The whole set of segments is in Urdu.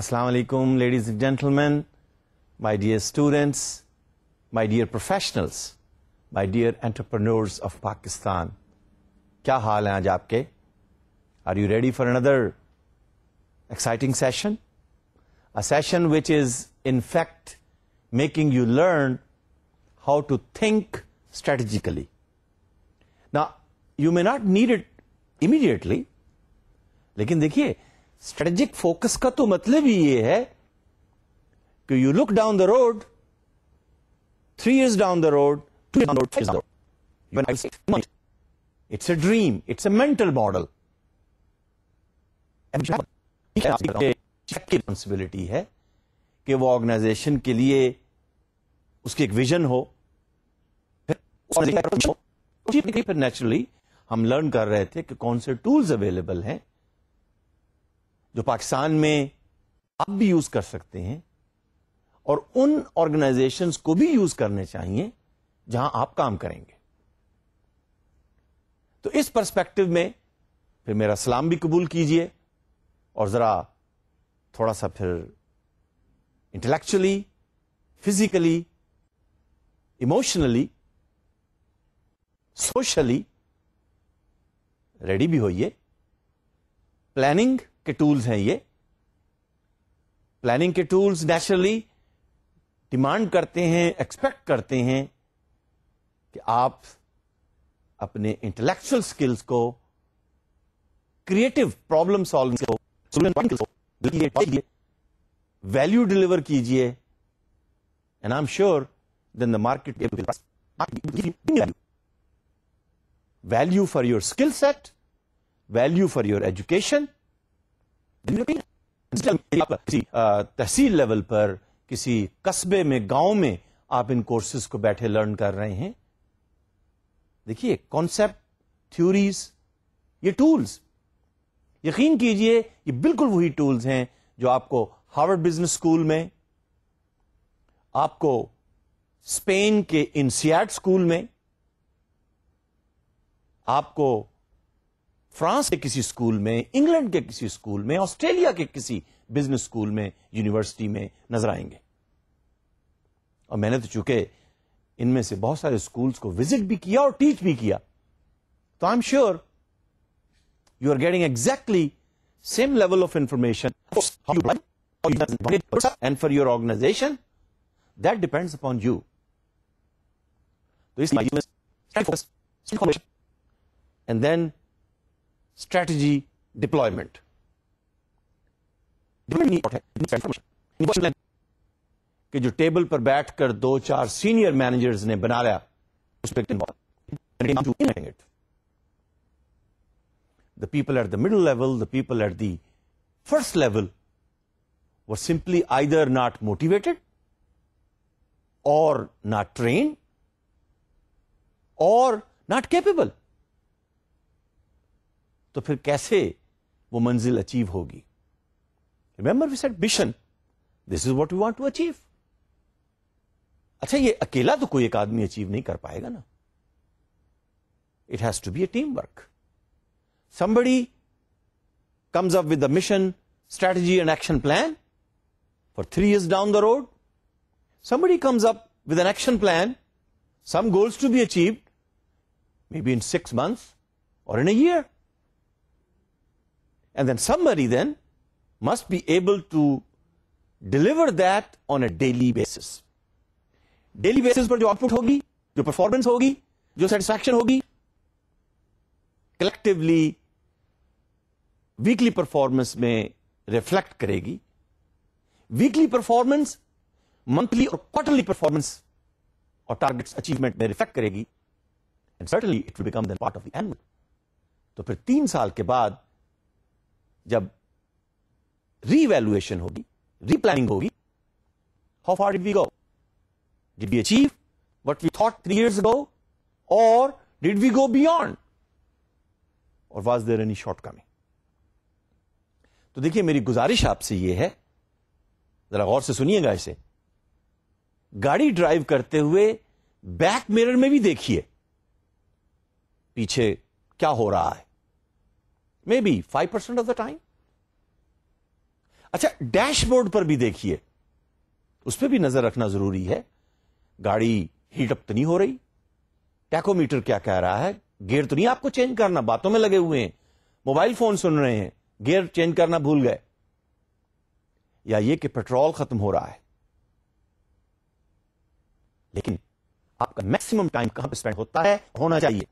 Assalamu alaikum, ladies and gentlemen, my dear students, my dear professionals, my dear entrepreneurs of Pakistan. کیا حال ہیں آج آپ کے؟ Are you ready for another exciting session? A session which is in fact making you learn how to think strategically. Now, you may not need it immediately, لیکن دیکھیے اسٹریٹجک فوکس کا تو مطلب ہی یہ ہے کہ you look down the road 3 years down the road 2 years down the road. It's a dream, it's a mental model. Responsibility ہے کہ وہ آرگنائزیشن کے لیے اس کی ایک ویژن ہو. پھر نیچرلی ہم لرن کر رہے تھے کہ کون سے ٹولز اویلیبل ہیں جو پاکستان میں آپ بھی یوز کر سکتے ہیں اور ان آرگنائزیشنز کو بھی یوز کرنے چاہیے جہاں آپ کام کریں گے. تو اس پرسپیکٹو میں پھر میرا سلام بھی قبول کیجئے اور ذرا تھوڑا سا پھر intellectually, physically, emotionally, socially ready بھی ہوئیے. پلاننگ کے ٹولز ہیں یہ. پلاننگ کے ٹولز نیچرلی ڈیمانڈ کرتے ہیں, ایکسپیکٹ کرتے ہیں کہ آپ اپنے انٹلیکچوئل سکلز کو, کریٹو پرابلم سالونگ کو ویلو ڈلیور کیجئے. And I am sure then the market value for your skill set, value for your education. تحصیل لیول پر کسی قصبے میں, گاؤں میں آپ ان کورسز کو بیٹھے لرن کر رہے ہیں. دیکھیے کانسیپٹ, تھیوریز, یہ ٹولز یقین کیجئے یہ بالکل وہی ٹولز ہیں جو آپ کو ہارورڈ بزنس اسکول میں, آپ کو اسپین کے انسیاڈ اسکول میں, آپ کو فرانس کے کسی اسکول میں, انگلینڈ کے کسی اسکول میں, آسٹریلیا کے کسی بزنس اسکول میں, یونیورسٹی میں نظر آئیں گے. اور میں نے تو چونکہ ان میں سے بہت سارے اسکولس کو وزٹ بھی کیا اور ٹیچ بھی کیا, تو I am sure you are getting exactly same level of information. And for your organization that depends upon you. تو اس اینڈ دین اسٹریٹجی ڈپلائمنٹ. کہ جو ٹیبل پر بیٹھ کر 2-4 سینئر مینیجرز نے بنا لیا, the people at the middle level, the people at the first level were simply either not motivated or not trained or not capable. تو پھر کیسے وہ منزل اچیو ہوگی؟ Remember we said mission. This is what we want to achieve. اچھا یہ اکیلا تو کوئی ایک آدمی اچیو نہیں کر پائے گا نا. It has to be a teamwork. Somebody comes up with a mission, strategy and action plan for 3 years down the road. Somebody comes up with an action plan, some goals to be achieved, maybe in 6 months or in a year. And then somebody then must be able to deliver that on a daily basis. Daily basis پر جو آؤٹ پٹ ہوگی, جو پرفارمنس ہوگی, جو سیٹسفیکشن ہوگی, کلیکٹولی ویکلی پرفارمنس میں ریفلیکٹ کرے گی. ویکلی پرفارمنس منتھلی اور کوارٹرلی پرفارمنس اور ٹارگیٹس اچیومنٹ میں ریفلیکٹ کرے گی. And certainly it will become the part of the annual. تو پھر 3 سال کے بعد جب ری ایویلویشن ہوگی, ری پلاننگ ہوگی, how far did we go? Did we achieve what we thought 3 years ago, or did we go beyond, or was there any shortcoming? تو دیکھیے میری گزارش آپ سے یہ ہے, ذرا غور سے سنیے گا اسے. گاڑی ڈرائیو کرتے ہوئے بیک میرر میں بھی دیکھیے پیچھے کیا ہو رہا ہے. May be 5% of the time. اچھا ڈیش بورڈ پر بھی دیکھیے, اس پہ بھی نظر رکھنا ضروری ہے. گاڑی ہیٹ اپ تو نہیں ہو رہی, ٹیکو میٹر کیا کہہ رہا ہے, گیئر تو نہیں آپ کو چینج کرنا, باتوں میں لگے ہوئے ہیں, موبائل فون سن رہے ہیں, گیئر چینج کرنا بھول گئے, یا یہ کہ پیٹرول ختم ہو رہا ہے. لیکن آپ کا میکسیمم ٹائم کہاں پہ اسپینڈ ہوتا ہے, ہونا چاہیے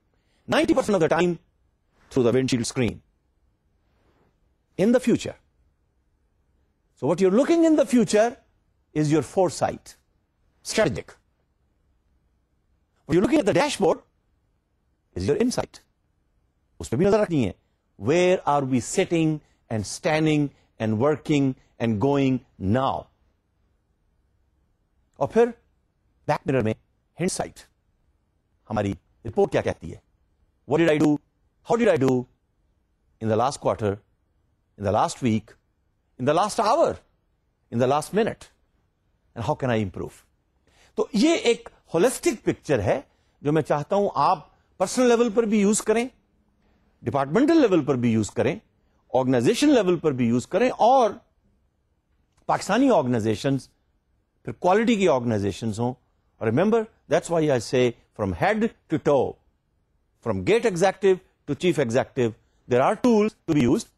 90% of the time through the windshield screen in the future. So what you're looking in the future is your foresight, strategic. What you're looking at the dashboard is your insight. اس پہ بھی نظر رکھنی ہے. Where are we sitting and standing and working and going now? اور پھر بیک مرر میں ہنڈ سائٹ, ہماری رپورٹ کیا کہتی ہے. What did I do? How did I do in the last quarter, in the last week, in the last hour, in the last minute, and how can I improve? تو یہ ایک ہولسٹک پکچر ہے جو میں چاہتا ہوں آپ پرسنل لیول پر بھی یوز کریں, ڈپارٹمنٹل لیول پر بھی یوز کریں, آرگنائزیشن لیول پر بھی یوز کریں, اور پاکستانی آرگنائزیشنز پھر کوالٹی کی آرگنائزیشنز ہوں. Remember that's why I say from head to toe, from gate executive to chief executive, there are tools to be used.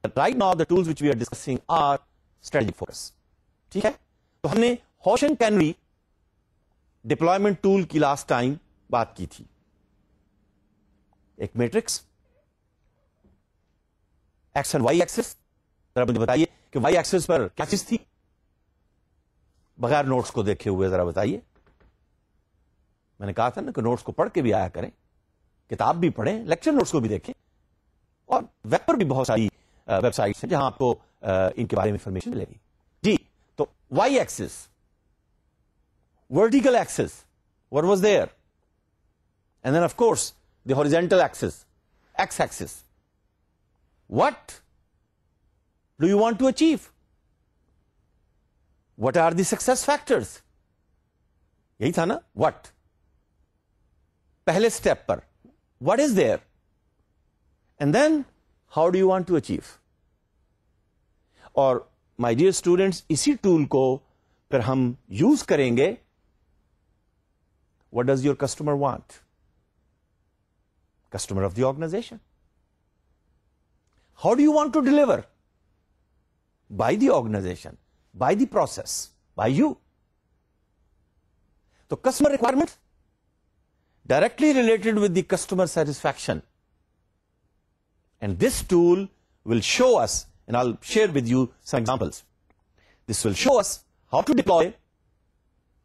Right now the tools which we are discussing are strategic focus. ٹھیک ہے, تو ہم نے ہوشن کینری ڈپلائمنٹ ٹول کی لاسٹ ٹائم بات کی تھی. ایک matrix X and Y axis, ذرا مجھے بتائیے کہ وائی ایکسس پر کیا چیز تھی, بغیر نوٹس کو دیکھے ہوئے ذرا بتائیے. میں نے کہا تھا نا کہ نوٹس کو پڑھ کے بھی آیا کریں, کتاب بھی پڑھیں, لیکچر نوٹس کو بھی دیکھیں, اور ویب پر بھی بہت ساری ویب سائٹس ہیں جہاں آپ کو ان کے بارے میں انفارمیشن ملے گی. جی, تو Y axis, vertical axis, what was there, and then of course the horizontal axis, x axis. What do you want to achieve? What are the success factors? یہی تھا نا what. پہلے step per what is there, and then how do you want to achieve? اور مائی ڈیئر اسٹوڈینٹس, اسی ٹول کو پھر ہم یوز کریں گے. What does your customer want? Customer of the organization. How do you want to deliver? By the organization, by the process, by you. So customer requirements directly related with the customer satisfaction. And this tool will show us, and I'll share with you some examples. This will show us how to deploy,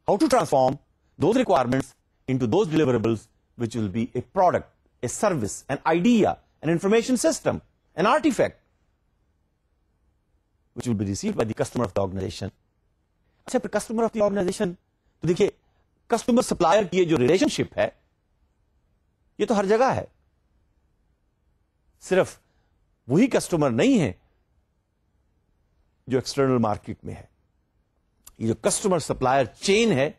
how to transform those requirements into those deliverables which will be a product, a service, an idea, an information system, an artifact which will be received by the customer of the organization. اچھا, پھر customer of the organization, تو دیکھیے کسٹمر سپلائر کی یہ جو ریلیشن شپ ہے یہ تو ہر جگہ ہے. صرف وہی کسٹمر نہیں ہے جو ایکسٹرنل مارکیٹ میں ہے. یہ جو کسٹمر سپلائر چین ہے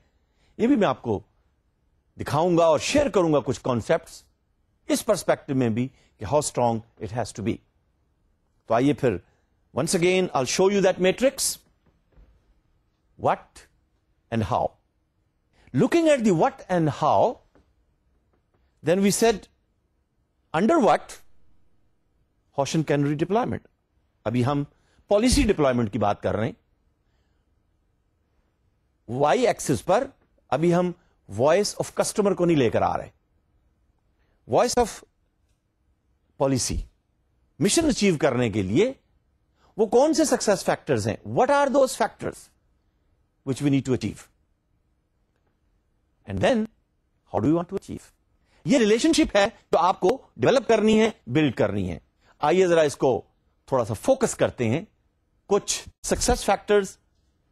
یہ بھی میں آپ کو دکھاؤں گا اور شیئر کروں گا کچھ کانسیپٹس اس پرسپیکٹو میں بھی کہ how strong it has to be. تو آئیے پھر once again I show you that matrix, what and how. Looking at the what and how, then we said under what ہوشن کینری ڈپلائمنٹ. ابھی ہم پالیسی ڈپلائمنٹ کی بات کر رہے ہیں. وائی ایکسس پر ابھی ہم وائس آف کسٹمر کو نہیں لے کر آ رہے. Voice of policy, mission achieve کرنے کے لیے وہ کون سے سکسیس فیکٹرز ہیں, what are those factors which we need to achieve, and then how do you want to achieve. یہ ریلیشن شپ ہے جو آپ کو ڈیولپ کرنی ہے, بلڈ کرنی ہے. آئیے ذرا اس کو تھوڑا سا فوکس کرتے ہیں, کچھ سکسیس فیکٹرز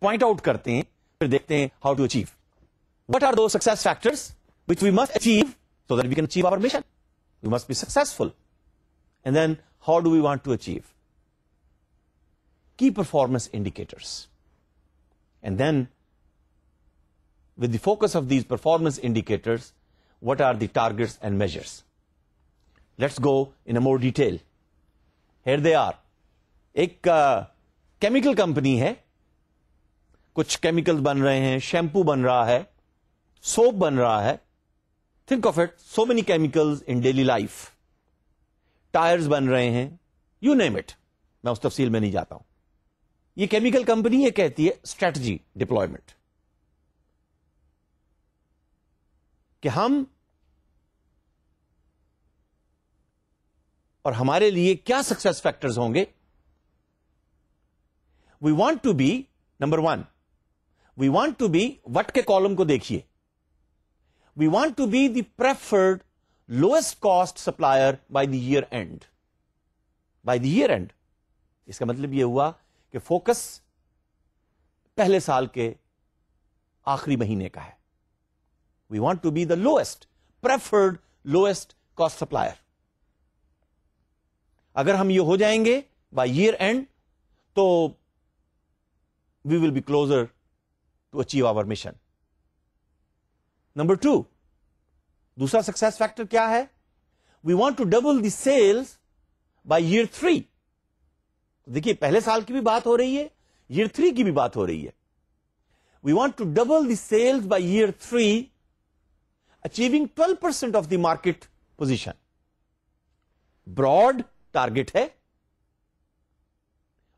پوائنٹ آؤٹ کرتے ہیں, پھر دیکھتے ہیں how to achieve. What are those success factors which we must achieve so that we can achieve our mission? We must be successful. And then how do we want to achieve? Key performance indicators. And then with the focus of these performance indicators, what are the targets and measures? Let's go in a more detail. Here they are. ایک کیمیکل کمپنی ہے, کچھ کیمیکل بن رہے ہیں, شیمپو بن رہا ہے, سوپ بن رہا ہے. Think of it, so many chemicals in daily life. Tyres بن رہے ہیں, یو نیم اٹ, میں اس تفصیل میں نہیں جاتا ہوں. یہ کیمیکل کمپنی یہ کہتی ہے اسٹریٹجی ڈپلائمنٹ, کہ ہم اور ہمارے لیے کیا سکسیس فیکٹرز ہوں گے. We want to be, number 1, we want to be, what کے کالم کو دیکھیے, we want to be the preferred lowest cost supplier by the year end. By the year end اس کا مطلب یہ ہوا کہ فوکس پہلے سال کے آخری مہینے کا ہے. We want to be the lowest, preferred lowest cost supplier. اگر ہم یہ ہو جائیں گے بائی ایئر اینڈ تو we will be closer to achieve our mission. Number 2, دوسرا سکسیس فیکٹر کیا ہے؟ We want to double the sales by year 3. دیکھیے پہلے سال کی بھی بات ہو رہی ہے, ایئر 3 کی بھی بات ہو رہی ہے. We want to double the sales by year 3, achieving 12% of the market position. Broad target ہے,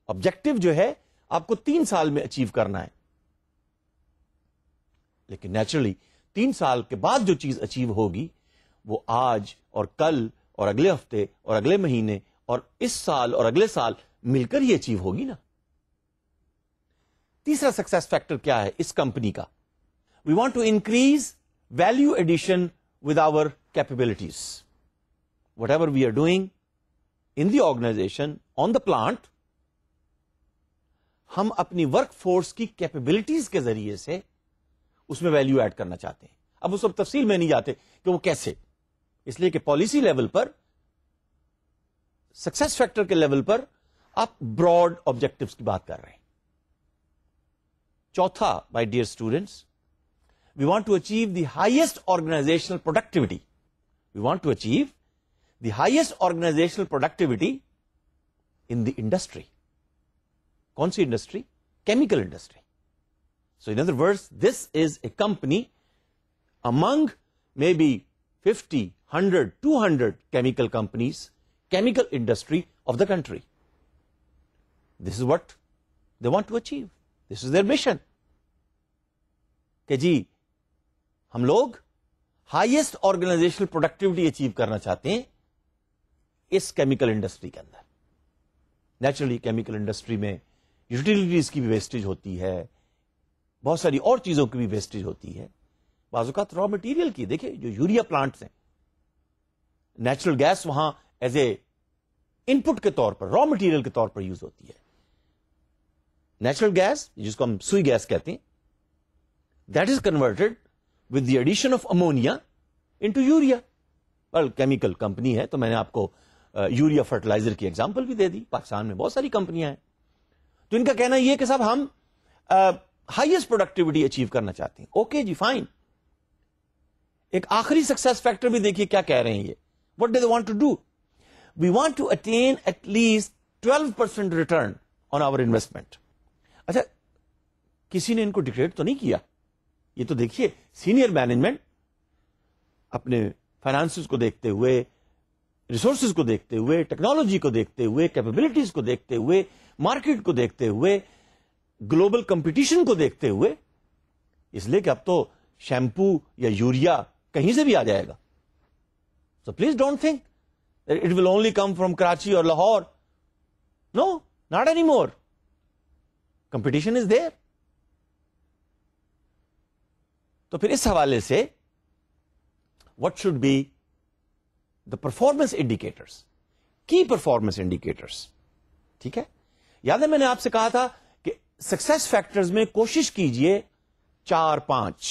آبجیکٹو جو ہے آپ کو 3 سال میں اچیو کرنا ہے, لیکن نیچرلی 3 سال کے بعد جو چیز اچیو ہوگی وہ آج اور کل اور اگلے ہفتے اور اگلے مہینے اور اس سال اور اگلے سال مل کر یہ اچیو ہوگی نا. تیسرا سکسیس فیکٹر کیا ہے اس کمپنی کا؟ We want to increase value addition with our capabilities. Whatever we are doing in the organization on the plant, ہم اپنی ورک فورس کی کیپبلٹیز کے ذریعے سے اس میں ویلو ایڈ کرنا چاہتے ہیں. اب اس وقت تفصیل میں نہیں جاتے کہ وہ کیسے, اس لیے کہ پالیسی لیول پر, سکسیس فیکٹر کے لیول پر آپ براڈ آبجیکٹوز کی بات کر رہے ہیں. چوتھا, my dear students, we want to achieve the highest organisational productivity. We want to achieve the highest organisational productivity in the industry. کون سی industry? Chemical industry. So in other words, this is a company among maybe 50, 100, 200 chemical companies, chemical industry of the country. This is what they want to achieve. This is their mission. کہ جی ہم لوگ ہائیسٹ آرگنائزیشنل پروڈکٹیوٹی اچیو کرنا چاہتے ہیں اس کیمیکل انڈسٹری کے اندر. نیچرلی کیمیکل انڈسٹری میں یوٹیلیٹیز کی بھی ویسٹیج ہوتی ہے, بہت ساری اور چیزوں کی بھی ویسٹیج ہوتی ہے, بعض اوقات را مٹیریل کی. دیکھیں جو یوریا پلانٹس ہیں, نیچرل گیس وہاں ایز اے ان پٹ کے طور پر, را مٹیریل کے طور پر یوز ہوتی ہے. نیچرل گیس جس کو ہم سوئی گیس کہتے ہیں, that is converted with the addition of ammonia into urea. Chemical company ہے تو میں نے آپ کو یوریا فرٹیلائزر کی ایگزامپل بھی دے دی. پاکستان میں بہت ساری کمپنیاں ہیں, تو ان کا کہنا یہ کہ صاحب ہم ہائیسٹ پروڈکٹیوٹی اچیو کرنا چاہتے ہیں. اوکے جی, فائن. ایک آخری سکسیس فیکٹر بھی دیکھیے کیا کہہ رہے ہیں یہ. What do they want to do? We want to attain at least 12% return on our investment. اچھا, کسی نے ان کو ڈکلیئر تو نہیں کیا. یہ تو دیکھیے سینئر مینجمنٹ اپنے فائنانسز کو دیکھتے ہوئے, ریسورسز کو دیکھتے ہوئے, ٹیکنالوجی کو دیکھتے ہوئے, کیپیبلٹیز کو دیکھتے ہوئے, مارکیٹ کو دیکھتے ہوئے, گلوبل کمپٹیشن کو دیکھتے ہوئے, اس لیے کہ اب تو شیمپو یا یوریا کہیں سے بھی آ جائے گا. So please don't think it will only come from Karachi اور Lahore. No, not any more. Competition is there. تو پھر اس حوالے سے what should be the performance indicators, key performance indicators. ٹھیک ہے, یاد ہے میں نے آپ سے کہا تھا کہ سکسیس فیکٹرز میں کوشش کیجئے 4-5,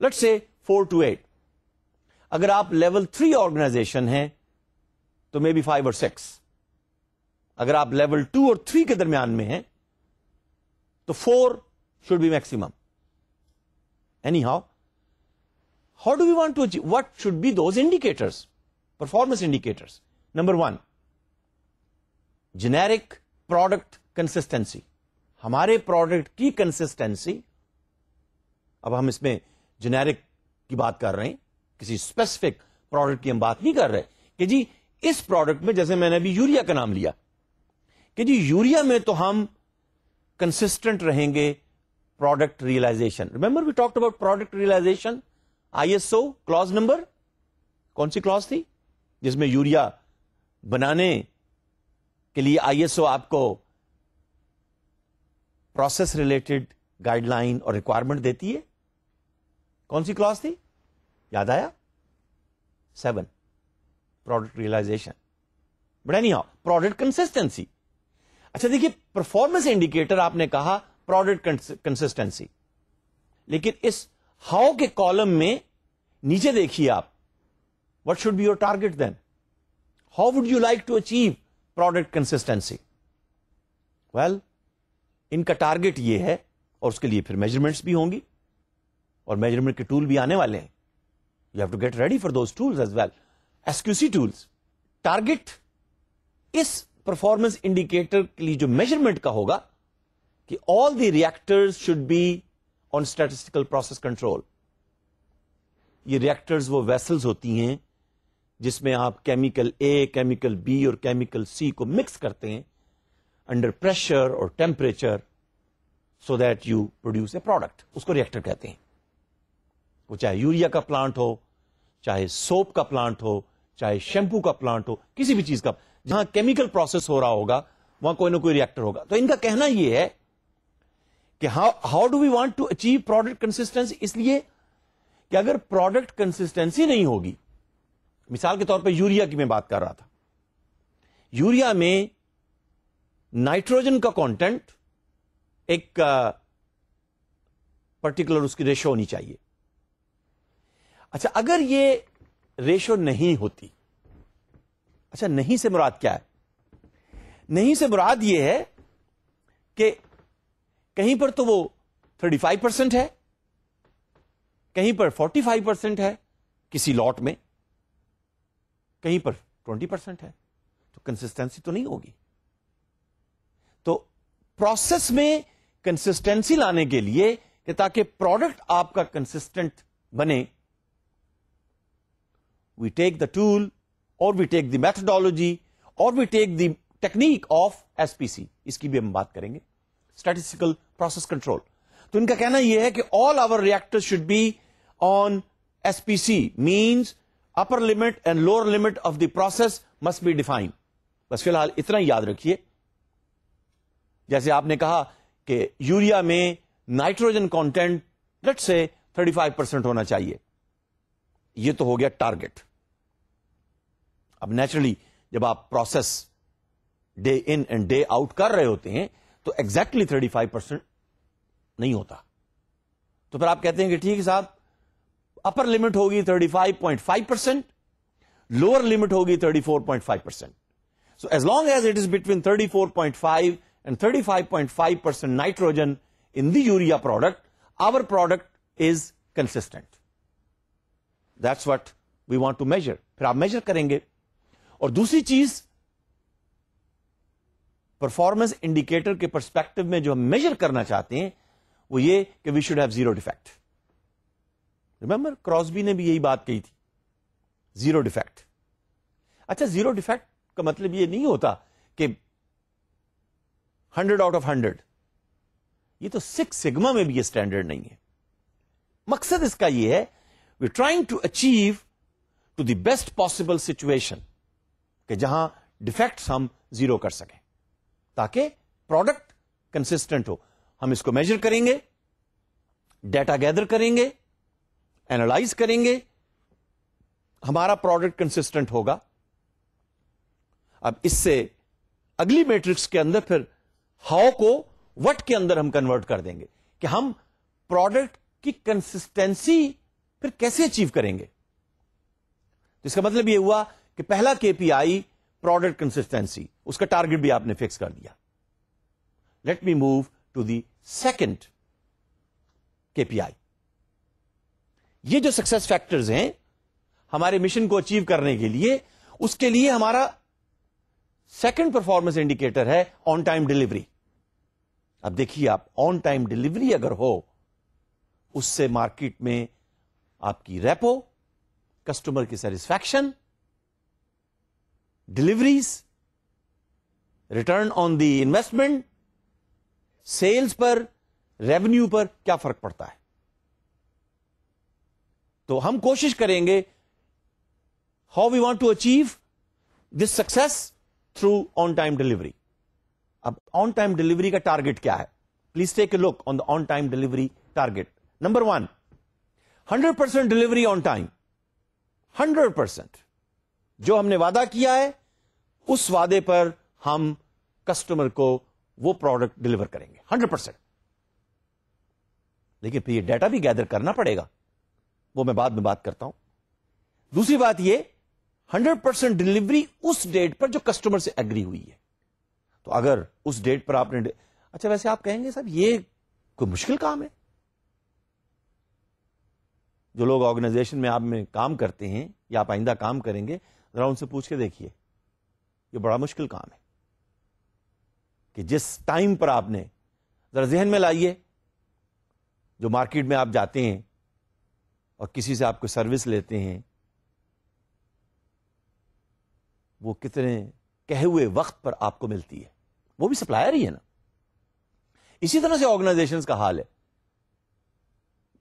let's say 4 to 8. اگر آپ لیول 3 آرگنائزیشن ہیں تو مے بی 5 or 6. اگر آپ لیول 2 اور 3 کے درمیان میں ہیں تو 4 should be maximum. Anyhow, how do we want to achieve? What should be those indicators? Performance indicators. Number 1, generic product consistency. ہمارے پروڈکٹ کی کنسسٹنسی, اب ہم اس میں جنیرک کی بات کر رہے ہیں, کسی اسپیسیفک پروڈکٹ کی ہم بات نہیں کر رہے کہ جی اس پروڈکٹ میں, جیسے میں نے ابھی یوریا کا نام لیا, کہ جی یوریا میں تو ہم کنسسٹنٹ رہیں گے product realization. Remember we talked about product realization, ISO clause number, کون سی کلوز تھی جس میں یوریا بنانے کے لیے ISO آپ کو پروسیس ریلیٹڈ گائیڈ لائن اور ریکوائرمنٹ دیتی ہے؟ کون سی کلوز تھی؟ یاد آیا؟ 7, product realization. But anyhow, product consistency. اچھا دیکھیے, پرفارمنس انڈیکیٹر آپ نے کہا پروڈکٹ کنسسٹنسی, لیکن اس ہاؤ کے کالم میں نیچے دیکھیے آپ, what should be your target then? How would you like to achieve product consistency? Well, ان کا ٹارگیٹ یہ ہے, اور اس کے لیے پھر میجرمنٹس بھی ہوں گی, اور میجرمنٹ کے ٹول بھی آنے والے ہیں. You have to get ready for those tools as well. SQC tools. Target اس پرفارمنس انڈیکیٹر کے لیے جو میجرمنٹ کا ہوگا کہ all the reactors should be on statistical process control. یہ ریئیکٹرز وہ ویسلز ہوتی ہیں جس میں آپ کیمیکل A, کیمیکل B اور کیمیکل C کو مکس کرتے ہیں انڈر پریشر اور temperature, so that you produce a product. اس کو ریئیکٹر کہتے ہیں. وہ چاہے یوریا کا پلانٹ ہو, چاہے سوپ کا پلانٹ ہو, چاہے شیمپو کا پلانٹ ہو, کسی بھی چیز کا, جہاں کیمیکل پروسیس ہو رہا ہوگا وہاں کوئی نہ کوئی ریئیکٹر ہوگا. تو ان کا کہنا یہ ہے کہ how do we want to achieve product consistency? اس لیے کہ اگر پروڈکٹ کنسسٹنسی نہیں ہوگی, مثال کے طور پہ یوریا کی میں بات کر رہا تھا, یوریا میں نائٹروجن کا کانٹینٹ ایک پرٹیکولر اس کی ریشو ہونی چاہیے. اچھا, اگر یہ ریشو نہیں ہوتی, اچھا نہیں سے مراد کیا ہے؟ نہیں سے مراد یہ ہے کہ کہیں پر تو وہ 35% ہے, کہیں پر 45% ہے کسی لاٹ میں, کہیں پر 20% ہے, تو کنسسٹنسی تو نہیں ہوگی. تو پروسیس میں کنسسٹنسی لانے کے لیے کہ تاکہ پروڈکٹ آپ کا کنسسٹنٹ بنے, وی ٹیک دا ٹول اور وی ٹیک دی میتھڈالوجی اور وی ٹیک دی ٹیکنیک آف SPC. اس کی بھی ہم بات کریں گے, اسٹیٹسٹیکل پروسیس کنٹرول. تو ان کا کہنا یہ ہے کہ all our reactor should be on SPC, means upper limit and lower limit of the process must be defined. بس فی الحال اتنا ہی یاد رکھیے. جیسے آپ نے کہا کہ یوریا میں نائٹروجن کانٹینٹ لیٹس سے 35% ہونا چاہیے, یہ تو ہو گیا ٹارگیٹ. اب نیچرلی جب آپ process day in and day out کر رہے ہوتے ہیں تو ایگزیکٹلی 35% نہیں ہوتا. تو پھر آپ کہتے ہیں کہ ٹھیک ہے صاحب, اپر لمٹ ہوگی 35.5%, لوور لمٹ ہوگی 34.5%. So as long as it is between 34.5 and 35.5% nitrogen in the urea product, our product is consistent. That's what we want to measure. پھر آپ میجر کریں گے. اور دوسری چیز پرفارمنس انڈیکیٹر کے پرسپیکٹو میں جو ہم میجر کرنا چاہتے ہیں وہ یہ کہ we should have zero defect. Remember Crosby نے بھی یہی بات کہی تھی, زیرو ڈیفیکٹ. اچھا, زیرو ڈیفیکٹ کا مطلب یہ نہیں ہوتا کہ 100 out of 100. یہ تو 6 سگما میں بھی یہ اسٹینڈرڈ نہیں ہے. مقصد اس کا یہ ہے we trying to achieve to the best possible situation کہ جہاں ڈیفیکٹس ہم زیرو کر سکیں تاکہ پروڈکٹ کنسسٹنٹ ہو. ہم اس کو میجر کریں گے, ڈیٹا گیدر کریں گے, اینالائز کریں گے, ہمارا پروڈکٹ کنسسٹنٹ ہوگا. اب اس سے اگلی میٹرکس کے اندر پھر ہاؤ کو وٹ کے اندر ہم کنورٹ کر دیں گے کہ ہم پروڈکٹ کی کنسسٹنسی پھر کیسے اچیو کریں گے. تو اس کا مطلب یہ ہوا کہ پہلا KPI پروڈکٹ کنسسٹنسی, اس کا ٹارگیٹ بھی آپ نے فکس کر دیا. Let me move to the second KPI. یہ جو سکسیس فیکٹرز ہیں ہمارے مشن کو اچیو کرنے کے لیے, اس کے لیے ہمارا سیکنڈ پرفارمنس انڈیکیٹر ہے آن ٹائم ڈلیوری. اب دیکھیے آپ آن ٹائم ڈلیوری اگر ہو, اس سے مارکیٹ میں آپ کی ریپو, کسٹمر کی satisfaction, deliveries, return on the investment, sales پر, ریونیو پر کیا فرق پڑتا ہے. تو ہم کوشش کریں گے how we want to achieve this success through on time delivery. اب آن ٹائم ڈلیوری کا ٹارگیٹ کیا ہے؟ Please take a look on the on time delivery target. Number 1, 100% delivery on time. 100% جو ہم نے وعدہ کیا ہے اس وعدے پر ہم کسٹمر کو وہ پروڈکٹ ڈلیور کریں گے 100%. لیکن پھر یہ ڈیٹا بھی گیدر کرنا پڑے گا, وہ میں بعد میں بات کرتا ہوں. دوسری بات یہ 100% ڈلیوری اس ڈیٹ پر جو کسٹمر سے ایگری ہوئی ہے. تو اگر اس ڈیٹ پر آپ نے اچھا, ویسے آپ کہیں گے صاحب یہ کوئی مشکل کام ہے. جو لوگ آرگنائزیشن میں آپ میں کام کرتے ہیں یا آپ آئندہ کام کریں گے, ذرا ان سے پوچھ کے دیکھیے, یہ بڑا مشکل کام ہے کہ جس ٹائم پر آپ نے, ذرا ذہن میں لائیے, جو مارکیٹ میں آپ جاتے ہیں اور کسی سے آپ کو سروس لیتے ہیں, وہ کتنے کہے ہوئے وقت پر آپ کو ملتی ہے, وہ بھی سپلائر ہی ہے نا. اسی طرح سے آرگنائزیشنز کا حال ہے.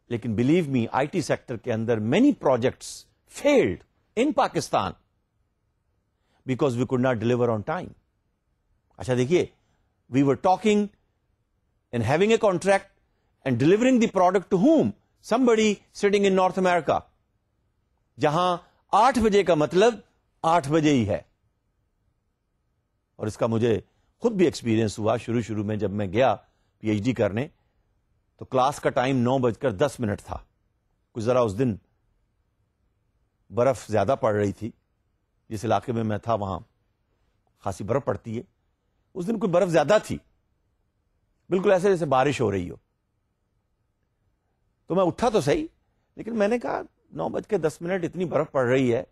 لیکن believe me, I T sector کے اندر many projects failed in Pakistan because we could not deliver on time. اچھا دیکھیے, we were talking and having a contract and delivering the product to home, somebody sitting in North America, جہاں 8 بجے کا مطلب 8 بجے ہی ہے. اور اس کا مجھے خود بھی ایکسپیرینس ہوا شروع میں جب میں گیا پی ایچ ڈی کرنے, تو کلاس کا ٹائم 9:10 تھا. کچھ ذرا اس دن برف زیادہ پڑ رہی تھی, جس علاقے میں تھا وہاں خاصی برف پڑتی ہے. اس دن کوئی برف زیادہ تھی, بالکل ایسے جیسے بارش ہو رہی ہو. تو میں اٹھا تو صحیح, لیکن میں نے کہا 9:10 اتنی برف پڑ رہی ہے,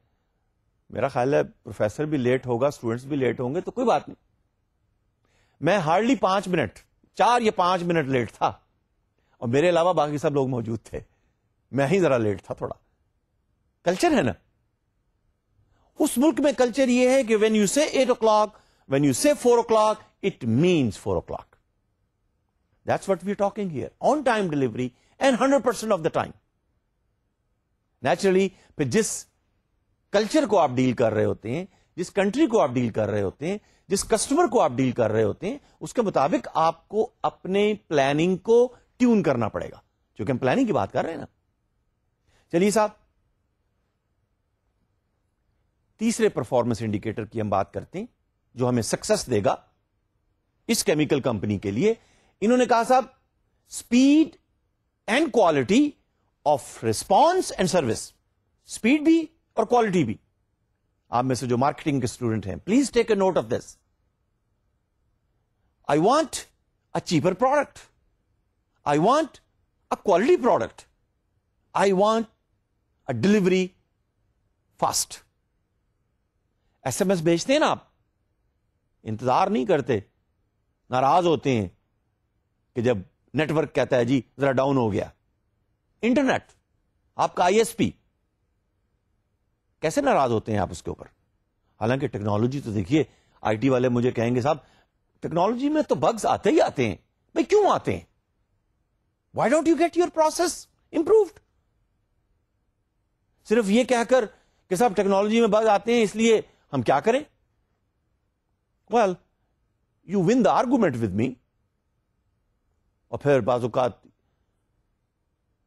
میرا خیال ہے پروفیسر بھی لیٹ ہوگا, اسٹوڈنٹس بھی لیٹ ہوں گے, تو کوئی بات نہیں. میں ہارڈلی 5 منٹ, 4 یا 5 منٹ لیٹ تھا, اور میرے علاوہ باقی سب لوگ موجود تھے, میں ہی ذرا لیٹ تھا تھوڑا. کلچر ہے نا اس ملک میں, کلچر یہ ہے کہ وین یو سے 8 o'clock, وین یو سے 4 o'clock, it means 4 o'clock. That's what we're talking here. On time delivery and 100% of the time. Naturally, پھر جس کلچر کو آپ ڈیل کر رہے ہوتے ہیں, جس کنٹری کو آپ ڈیل کر رہے ہوتے ہیں, جس کسٹمر کو آپ ڈیل کر رہے ہوتے ہیں, اس کے مطابق آپ کو اپنے پلاننگ کو ٹیون کرنا پڑے گا, کیونکہ ہم پلاننگ کی بات کر رہے ہیں نا. چلیے صاحب, تیسرے پرفارمنس انڈیکیٹر کی ہم بات کرتے ہیں جو ہمیں سکسس دے گا اس کیمیکل کمپنی کے لیے. انہوں نے کہا صاحب speed and quality of response and service. Speed بھی اور کوالٹی بھی. آپ میں سے جو مارکیٹنگ کے اسٹوڈنٹ ہیں, please take a note of this. I want a cheaper product, I want a quality product, I want a delivery fast. S M S بھیجتے ہیں نا آپ, انتظار نہیں کرتے, ناراض ہوتے ہیں کہ جب نیٹ ورک کہتا ہے جی ذرا ڈاؤن ہو گیا. انٹرنیٹ آپ کا آئی ایس پی, کیسے ناراض ہوتے ہیں آپ اس کے اوپر؟ حالانکہ ٹیکنالوجی تو دیکھیے, آئی ٹی والے مجھے کہیں گے صاحب ٹیکنالوجی میں تو بگز آتے ہی آتے ہیں. بھائی کیوں آتے ہیں؟ Why don't you get your process improved? صرف یہ کہہ کر کہ صاحب ٹیکنالوجی میں بگ آتے ہیں اس لیے ہم کیا کریں؟ Well you won the argument with me, اور پھر بعض اوقات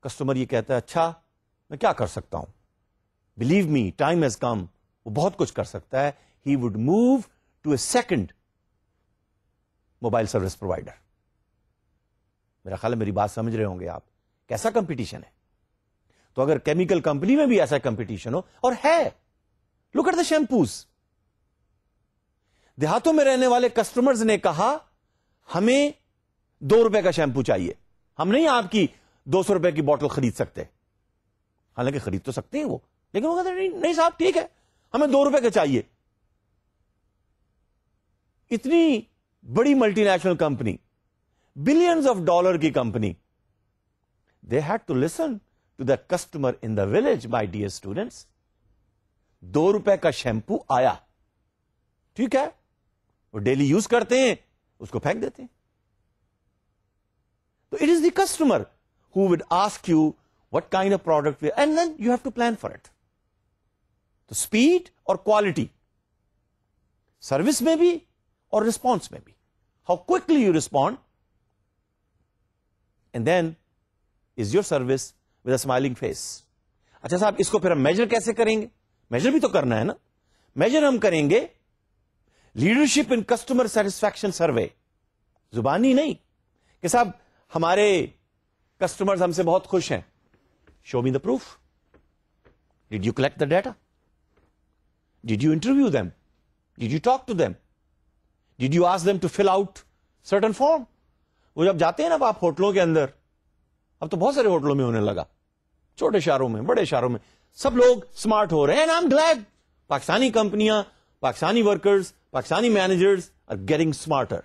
کسٹمر یہ کہتا ہے اچھا میں کیا کر سکتا ہوں. Believe me, time has come, وہ بہت کچھ کر سکتا ہے. He would move to a second mobile service provider. میرا خیال ہے میری بات سمجھ رہے ہوں گے آپ, کیسا کمپٹیشن ہے. تو اگر کیمیکل کمپنی میں بھی ایسا کمپٹیشن ہو, اور ہے, لک ایٹ دا شیمپوز. دیہاتوں میں رہنے والے کسٹمرز نے کہا ہمیں 2 روپے کا شیمپو چاہیے, ہم نہیں آپ کی 200 روپے کی بوٹل خرید سکتے. حالانکہ خرید تو سکتے ہیں وہ, لیکن وہ کہتے ہیں نہیں صاحب ٹھیک ہے ہمیں 2 روپے کا چاہیے. اتنی بڑی multi national company billions of dollar کی company, they had to listen to the customer in the village, my dear students. 2 روپے کا شیمپو آیا, ٹھیک ہے, وہ ڈیلی یوز کرتے ہیں, اس کو پھینک دیتے ہیں. تو it is the customer who would ask you what kind of product and then you have to plan for it. تو speed اور quality, سروس میں بھی اور response میں بھی, how quickly you respond, and then is your service with a smiling face. اچھا صاحب, اس کو پھر ہم میجر کیسے کریں گے؟ میجر بھی تو کرنا ہے نا. میجر ہم کریں گے leadership in customer satisfaction survey. زبانی نہیں کہ صاحب ہمارے کسٹمرز ہم سے بہت خوش ہیں. Show me the proof. Did you collect the data? Did you interview them? Did you talk to them? Did you ask them to fill out certain form? وہ جب جاتے ہیں نا آپ ہوٹلوں کے اندر, اب تو بہت سارے ہوٹلوں میں ہونے لگا, چھوٹے شہروں میں, بڑے شہروں میں, سب لوگ اسمارٹ ہو رہے ہیں. And I am glad Pakistani کمپنیاں, Pakistani workers, Pakistani managers are getting smarter.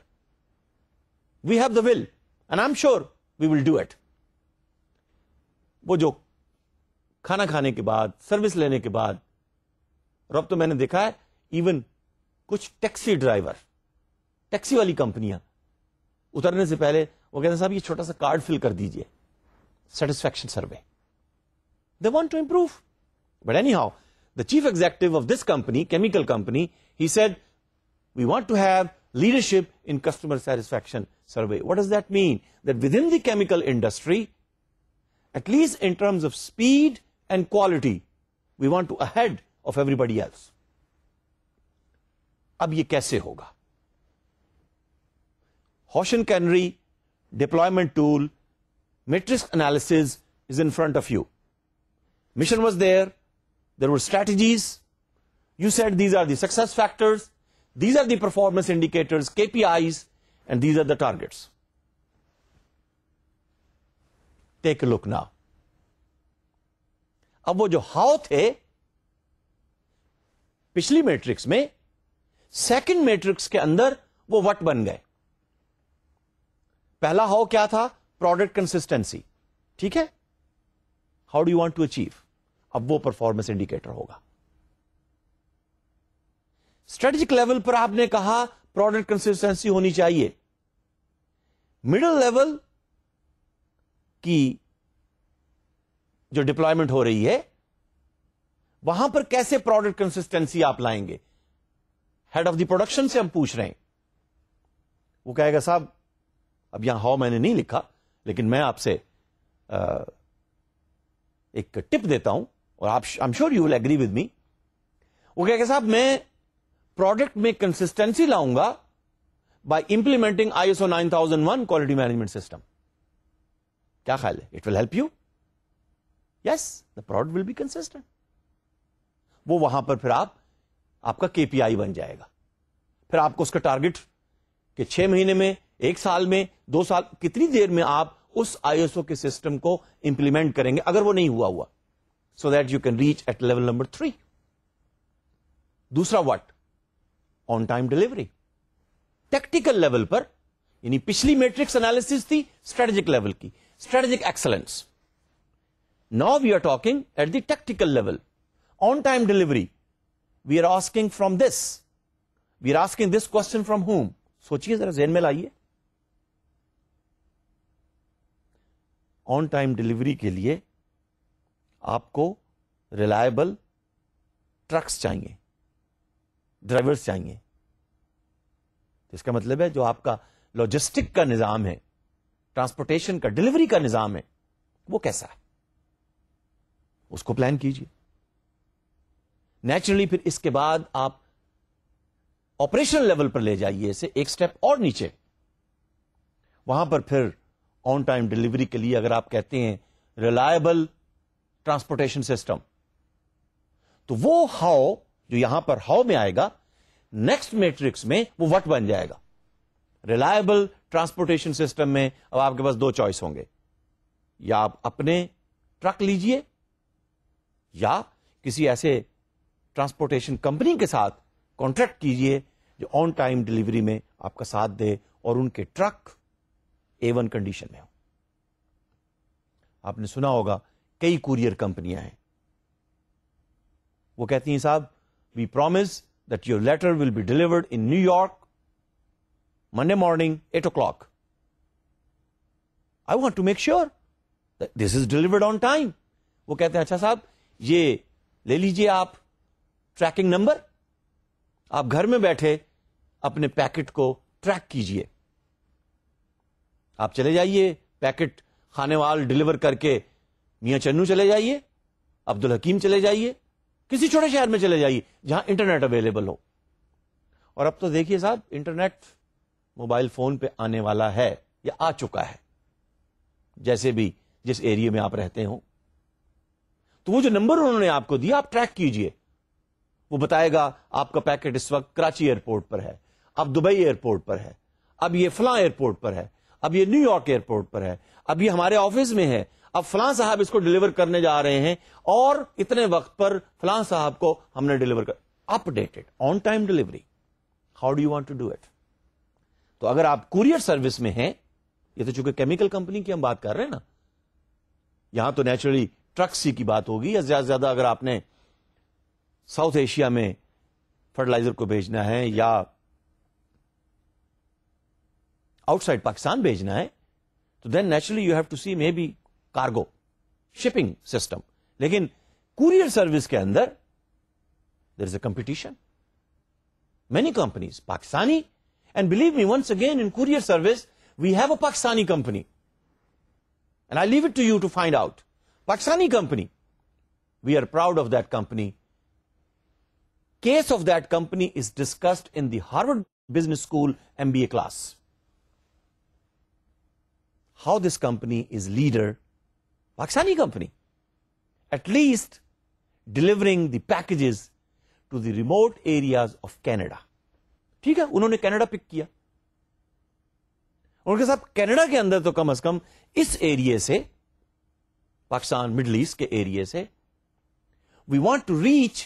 We have the will and I am sure we will do it. وہ جو کھانا کھانے کے بعد, سروس لینے کے بعد, اور اب تو میں نے دیکھا ہے ایون کچھ ٹیکسی ڈرائیور, ٹیکسی والی کمپنیاں اترنے سے پہلے وہ کہتے ہیں صاحب یہ چھوٹا سا کارڈ فل کر دیجئے, satisfaction survey. They want to improve. But anyhow, the chief executive of this company, chemical company, he said, we want to have leadership in customer satisfaction survey. What does that mean? That within the chemical industry, at least in terms of speed and quality, we want to ahead of everybody else. اب یہ کیسے ہوگا؟ Hoshin Canary deployment tool, matrix analysis is in front of you. Mission was there. There were strategies. You said these are the success factors. These are the performance indicators, KPIs, and these are the targets. Take a look now. اب وہ جو ہاؤ تھے پچھلی میٹرکس میں, سیکنڈ میٹرکس کے اندر وہ وٹ بن گئے. پہلا ہاؤ کیا تھا؟ Product consistency. ٹھیک ہے, how do you want to achieve? اب وہ پرفارمنس انڈیکیٹر ہوگا. اسٹریٹجک لیول پر آپ نے کہا پروڈکٹ کنسسٹنسی ہونی چاہیے. مڈل لیول کی جو ڈپلائمنٹ ہو رہی ہے وہاں پر کیسے پروڈکٹ کنسسٹنسی آپ لائیں گے؟ ہیڈ آف دی پروڈکشن سے ہم پوچھ رہے ہیں. وہ کہے گا صاحب اب یہاں ہاؤ میں نے نہیں لکھا, لیکن میں آپ سے ایک ٹپ دیتا ہوں, اور آپ I am sure you will agree with me. وہ کہے گا صاحب میں پروڈکٹ میں کنسسٹنسی لاؤں گا by implementing ISO 9001 quality management system. کیا خیال ہے؟ It will help you. Yes, the product will be consistent. وہ وہاں پر پھر آپ کا KPI بن جائے گا. پھر آپ کو اس کا ٹارگٹ کہ 6 مہینے میں, 1 سال میں, 2 سال, کتنی دیر میں آپ اس ISO کے سسٹم کو امپلیمنٹ کریں گے اگر وہ نہیں ہوا, so that you can reach at level number 3. دوسرا what? On time delivery. Tactical level پر, یعنی پچھلی میٹرکس انالیسس تھی اسٹریٹجک لیول کی, strategic excellence. Now we are talking at the tactical level. On time delivery, we are asking from this, we are asking this question from home. سوچیے ذرا, ذہن میں لائیے. آن ٹائم ڈلیوری کے لیے آپ کو ریلائبل ٹرکس چاہیے, ڈرائیورز چاہیے. اس کا مطلب ہے جو آپ کا لاجسٹک کا نظام ہے, ٹرانسپورٹیشن کا, ڈلیوری کا نظام ہے, وہ کیسا ہے, اس کو پلان کیجیے. نیچرلی پھر اس کے بعد آپ آپریشنل لیول پر لے جائیے اسے ایک سٹیپ اور نیچے. وہاں پر پھر آن ٹائم ڈلیوری کے لیے اگر آپ کہتے ہیں ریلائبل ٹرانسپورٹیشن سسٹم, تو وہ ہاؤ جو یہاں پر ہاؤ میں آئے گا, نیکسٹ میٹرکس میں وہ وٹ بن جائے گا. ریلائبل ٹرانسپورٹیشن سسٹم میں اب آپ کے پاس 2 چوائس ہوں گے, یا آپ اپنے ٹرک لیجئے یا کسی ایسے ٹرانسپورٹیشن کمپنی کے ساتھ کانٹریکٹ کیجئے جو آن ٹائم ڈلیوری میں آپ کا ساتھ دے اور ان کے ٹرک A1 کنڈیشن میں ہو. آپ نے سنا ہوگا کئی کوریئر کمپنیاں ہیں, وہ کہتی ہیں صاحب we promise that your letter will be delivered in New York Monday morning 8 o'clock. I want to make sure that this is delivered on time. وہ کہتے ہیں اچھا صاحب یہ لے لیجئے آپ ٹریکنگ نمبر, آپ گھر میں بیٹھے اپنے پیکٹ کو ٹریک کیجئے. آپ چلے جائیے پیکٹ خانے وال ڈلیور کر کے میاں چنو چلے جائیے, عبد الحکیم چلے جائیے, کسی چھوٹے شہر میں چلے جائیے جہاں انٹرنیٹ اویلیبل ہو. اور اب تو دیکھیے صاحب انٹرنیٹ موبائل فون پہ آنے والا ہے یا آ چکا ہے, جیسے بھی جس ایریا میں آپ رہتے ہوں. تو وہ جو نمبر انہوں نے آپ کو دیا آپ ٹریک کیجئے, وہ بتائے گا آپ کا پیکٹ اس وقت کراچی ایئرپورٹ پر ہے, اب دبئی ایئرپورٹ پر ہے, اب یہ فلاں ایئرپورٹ پر ہے, اب یہ نیو یارک ایئرپورٹ پر ہے, اب یہ ہمارے آفس میں ہے, اب فلاں صاحب اس کو ڈلیور کرنے جا رہے ہیں اور اتنے وقت پر فلاں صاحب کو ہم نے ڈلیور کر. Updated on time delivery. How do you want to do it? تو اگر آپ کوریئر سروس میں ہیں, یہ تو چونکہ کیمیکل کمپنی کی ہم بات کر رہے ہیں نا, یہاں تو نیچرلی ٹرکسی کی بات ہوگی, یا زیادہ سے زیادہ اگر آپ نے ساؤتھ ایشیا میں فرٹیلائزر کو بھیجنا ہے یا آؤٹ سائڈ پاکستان بھیجنا ہے تو then naturally you have to see maybe cargo shipping system. لیکن کوریئر سروس کے اندر there is a competition, many companies Pakistani, and believe me once again in courier service we have a Pakistani company, and I leave it to you to find out. Pakistani company, we are proud of that company. Case of that company is discussed in the Harvard Business School MBA class. How this company is leader, Pakistani company, at least delivering the packages to the remote areas of Canada. ٹھیک ہے, انہوں نے کینیڈا پک کیا, ان کے ساتھ کینیڈا کے اندر تو کم از کم اس ایریے سے, پاکستان مڈل ایسٹ کے ایریے سے, we want to reach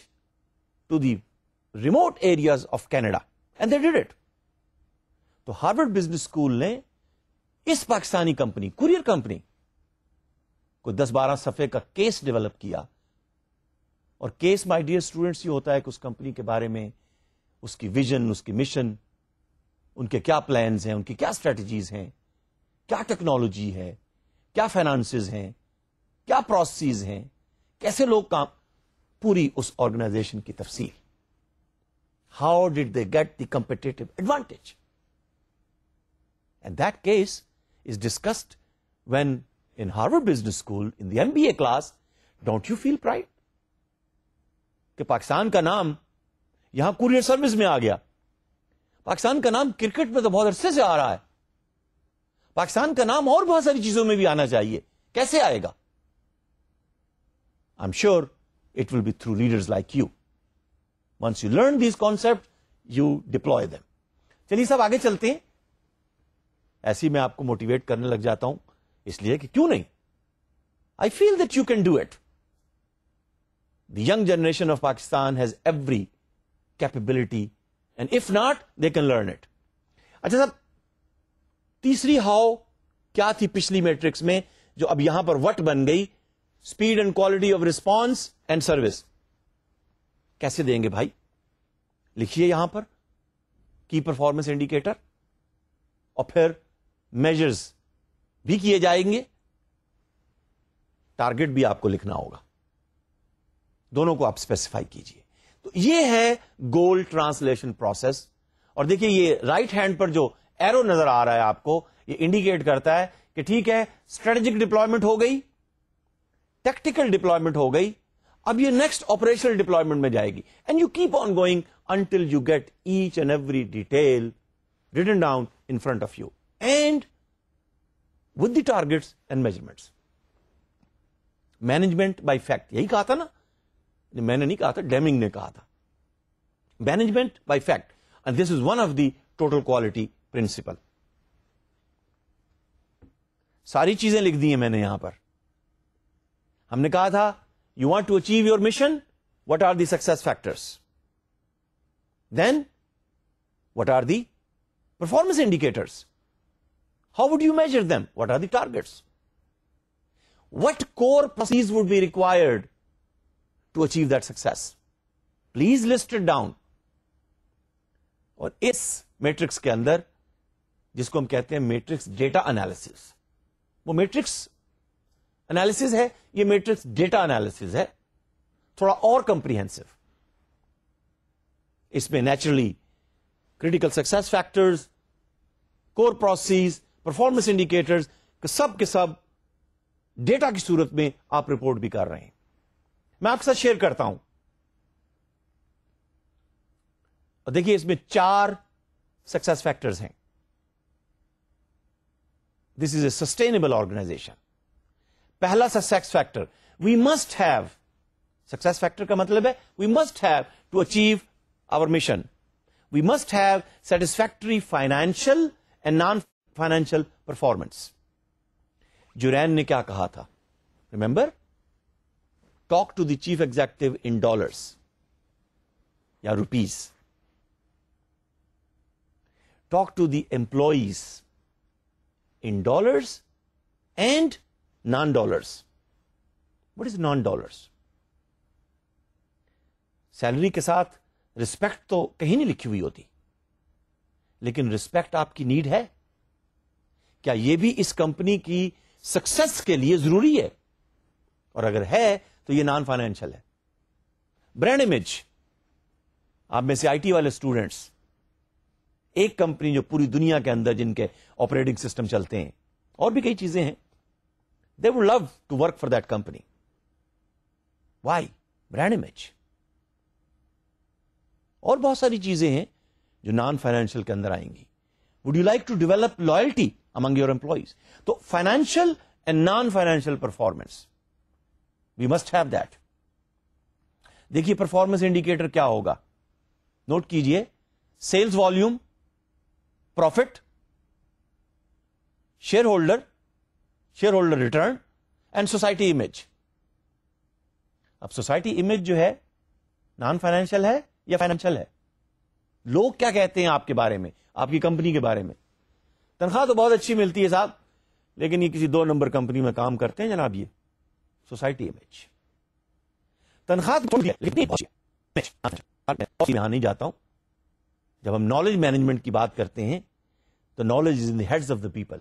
to the remote areas of Canada, and they did it. تو ہارورڈ بزنس اسکول نے اس پاکستانی کمپنی, کوریئر کمپنی, کو 10-12 صفحے کا کیس ڈیولپ کیا. اور کیس مائی ڈیئر اسٹوڈنٹس یہ ہوتا ہے کہ اس کمپنی کے بارے میں, اس کی ویژن, اس کی مشن, ان کے کیا پلانز ہیں, ان کی کیا اسٹریٹجیز ہیں, کیا ٹیکنالوجی ہے, کیا فائنانسز ہیں, کیا پروسیسز ہیں, کیسے لوگ کام, پوری اس آرگنائزیشن کی تفصیل. How did they get the competitive advantage, and that case is discussed when in Harvard Business School in the MBA class. Don't you feel pride کہ پاکستان کا نام یہاں کوریئر سروس میں آ گیا؟ پاکستان کا نام کرکٹ میں تو بہت عرصے سے آ رہا ہے, پاکستان کا نام اور بہت ساری چیزوں میں بھی آنا چاہیے. کیسے آئے گا؟ I'm sure it will be through leaders like you. Once you learn these concepts, you deploy them. چلیے صاحب آگے چلتے ہیں. ایسے ہی میں آپ کو موٹیویٹ کرنے لگ جاتا ہوں, اس لیے کہ کیوں نہیں. I feel that you can do it. The young generation of Pakistan has every capability, and if not, they can learn it. اچھا صاحب, تیسری ہاؤ کیا تھی پچھلی میٹرکس میں جو اب یہاں پر وٹ بن گئی؟ Speed and quality of response and service. کیسے دیں گے بھائی؟ لکھیے یہاں پر کی پرفارمنس انڈیکیٹر, اور پھر میجرز بھی کیے جائیں گے, ٹارگٹ بھی آپ کو لکھنا ہوگا, دونوں کو آپ اسپیسیفائی کیجیے. تو یہ ہے گول ٹرانسلیشن پروسیس. اور دیکھیے یہ رائٹ ہینڈ پر جو ایرو نظر آ رہا ہے آپ کو, یہ انڈیکیٹ کرتا ہے کہ ٹھیک ہے اسٹریٹجک ڈپلائمنٹ ہو گئی, ٹیکٹیکل ڈپلائمنٹ ہو گئی, اب یہ نیکسٹ آپریشنل ڈپلائمنٹ میں جائے گی. And you keep on going until you get each and every detail written down in front of you and with the targets and measurements. Management by fact, یہی کہا تھا نا, میں نے نہیں کہا تھا, ڈیمنگ نے کہا تھا. Management by fact, and this is one of the total quality principle. ساری چیزیں لکھ دی ہیں میں نے یہاں پر. ہم نے کہا تھا you want to achieve your mission, what are the success factors, then what are the performance indicators, How would you measure them? What are the targets? What core processes would be required to achieve that success? Please list it down. اور اس میٹرکس کے اندر جس کو ہم کہتے ہیں میٹرکس ڈیٹا انالیسس، وہ میٹرکس انالیسس ہے، یہ میٹرکس ڈیٹا انالیسس ہے، تھوڑا اور کمپریہنسو. اس میں نیچرلی کریٹیکل سکسیس فیکٹرز، کور پروسیس، پرفارمنس انڈیکیٹرز سب کے سب ڈیٹا کی صورت میں آپ رپورٹ بھی کر رہے ہیں. میں آپ کے ساتھ شیئر کرتا ہوں. اور دیکھیے اس میں 4 سکسیس فیکٹرز ہیں. This is a sustainable organisation. پہلا success factor, we must have, success factor کا مطلب ہے we must have to achieve our mission, we must have satisfactory financial and non financial performance. جورین نے کیا کہا تھا؟ Remember, talk to the chief executive in dollars یا rupees, talk to the employees in dollars and non-dollars. What is non-dollars? Salary کے ساتھ رسپیکٹ تو کہیں نہیں لکھی ہوئی ہوتی، لیکن رسپیکٹ آپ کی نیڈ ہے. کیا یہ بھی اس کمپنی کی سکسیس کے لیے ضروری ہے؟ اور اگر ہے تو یہ نان فائنینشیل ہے. برانڈ امیج، آپ میں سے آئی ٹی والے اسٹوڈنٹس، ایک کمپنی جو پوری دنیا کے اندر جن کے آپریٹنگ سسٹم چلتے ہیں، اور بھی کئی چیزیں ہیں، they would love to work for that company. Why? Brand image. اور بہت ساری چیزیں ہیں جو نان فائنینشیل کے اندر آئیں گی. Would you like to develop loyalty among your employees? تو financial and non financial performance we must have that. دیکھیے پرفارمنس انڈیکیٹر کیا ہوگا، نوٹ کیجئے. Sales volume, profit, share holder return and society image. اب سوسائٹی امیج جو ہے نان فائنینشیل ہے یا فائنینشیل ہے؟ لوگ کیا کہتے ہیں آپ کے بارے میں، آپ کی کمپنی کے بارے میں؟ تنخواہ تو بہت اچھی ملتی ہے صاحب، لیکن یہ کسی 2 نمبر کمپنی میں کام کرتے ہیں جناب. یہ سوسائٹی امیج. تنخواہ یہاں نہیں جاتا ہوں. جب ہم نالج مینجمنٹ کی بات کرتے ہیں تو knowledge is in the heads of the people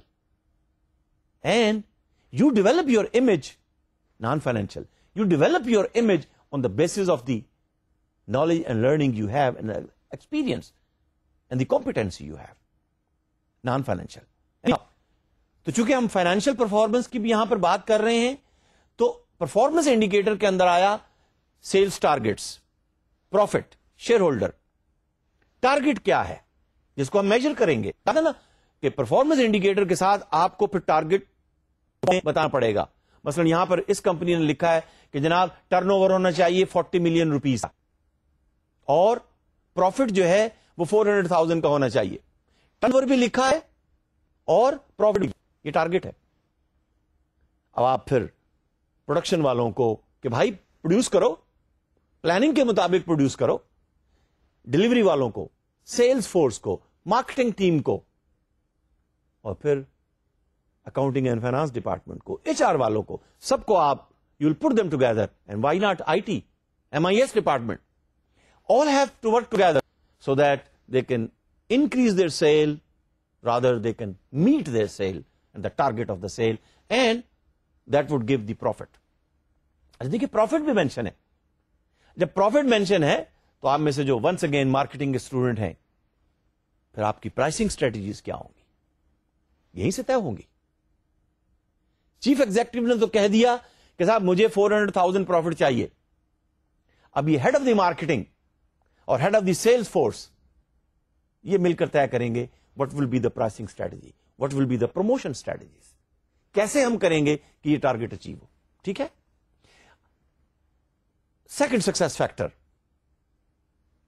and you develop your image non financial. You develop your image on the basis of the knowledge and learning you have and experience and the competency you have. Non financial. تو چونکہ ہم فائنینشیل پرفارمنس کی بھی یہاں پر بات کر رہے ہیں، تو پرفارمنس انڈیکیٹر کے اندر آیا sales targets, profit, share holder. Target کیا ہے جس کو ہم میجر کریں گے؟ کہا نا کہ پرفارمنس انڈیکیٹر کے ساتھ آپ کو پھر ٹارگیٹ بتانا پڑے گا. مثلا یہاں پر اس کمپنی نے لکھا ہے کہ جناب ٹرن اوور ہونا چاہیے 40 ملین روپیز اور پروفٹ جو ہے وہ 400,000 کا ہونا چاہیے. ٹرن اوور بھی لکھا ہے اور پروفٹ بھی، یہ ٹارگیٹ ہے. اب آپ پھر پروڈکشن والوں کو کہ بھائی پروڈیوس کرو، پلاننگ کے مطابق پروڈیوس کرو. ڈلیوری والوں کو، سیلز فورس کو، مارکیٹنگ ٹیم کو، اور پھر اکاؤنٹنگ اینڈ فائنانس ڈپارٹمنٹ کو، ایچ آر والوں کو، سب کو آپ you will put them together. And why not I T, MIS department, all have to work together so that they can increase their sale, rather they can meet their sale and the target of the sale, and that would give the profit. اچھا دیکھیے پروفٹ بھی مینشن ہے. جب پروفٹ مینشن ہے تو آپ میں سے جو ونس اگین مارکیٹنگ کے اسٹوڈنٹ ہیں، پھر آپ کی پرائسنگ اسٹریٹجیز کیا ہوں گی؟ یہیں سے طے ہوں گی. چیف ایگزیکٹو نے تو کہہ دیا کہ صاحب مجھے 400,000 پروفٹ چاہیے. اب یہ ہیڈ آف دی مارکیٹنگ اور head of the sales force یہ مل کر طے کریں گے what will be the pricing strategy, what will be the promotion strategies, کیسے ہم کریں گے کہ یہ ٹارگیٹ اچیو ہو. ٹھیک ہے. Second success factor,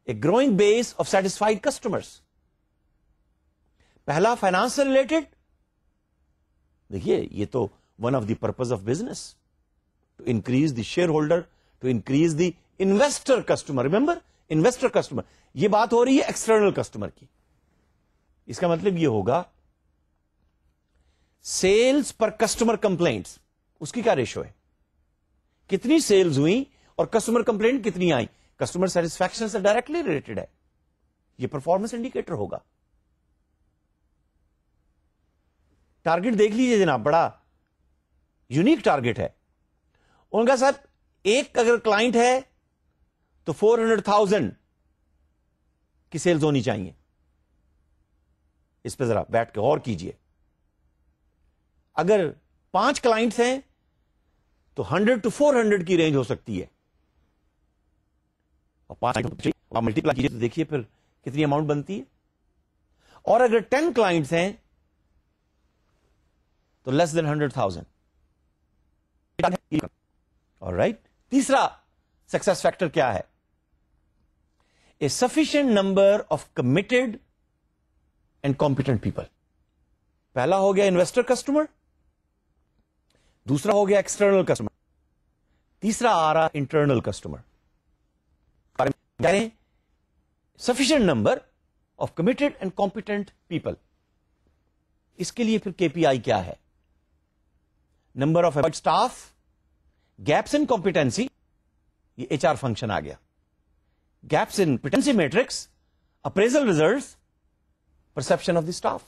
a growing base of satisfied customers. پہلا فائنانس سے ریلیٹڈ. دیکھیے یہ تو one of the purpose of business to increase the shareholder, to increase the investor customer. Remember investor customer, یہ بات ہو رہی ہے ایکسٹرنل کسٹمر کی. اس کا مطلب یہ ہوگا سیلز پر کسٹمر کمپلینٹس، اس کی کیا ریشو ہے؟ کتنی سیلز ہوئی اور کسٹمر کمپلینٹ کتنی آئی؟ کسٹمر سیٹسفیکشن سے ڈائریکٹلی ریلیٹڈ ہے، یہ پرفارمنس انڈیکیٹر ہوگا. ٹارگیٹ دیکھ لیجئے جناب، بڑا یونیک ٹارگیٹ ہے. ان کا صاحب ایک اگر کلائنٹ ہے تو 400,000 کی سیلز ہونی چاہیے. اس پہ ذرا بیٹھ کے غور کیجئے. اگر 5 کلائنٹس ہیں تو 100 to 400 کی رینج ہو سکتی ہے. اور 5 ملٹی پلائی کیجیے تو دیکھیے پھر کتنی اماؤنٹ بنتی ہے. اور اگر 10 کلائنٹس ہیں تو لیس دین 100,000. Alright. تیسرا سکسیس فیکٹر کیا ہے؟ A sufficient number of committed and competent people. پہلا ہو گیا انویسٹر کسٹمر، دوسرا ہو گیا ایکسٹرنل کسٹمر، تیسرا آ رہا internal customer. Sufficient number of committed and competent people. اس کے لیے پھر KPI کیا ہے؟ Number of staff, gaps in competency, یہ HR فنکشن آ گیا. Gaps in competency matrix, appraisal results, perception of the staff.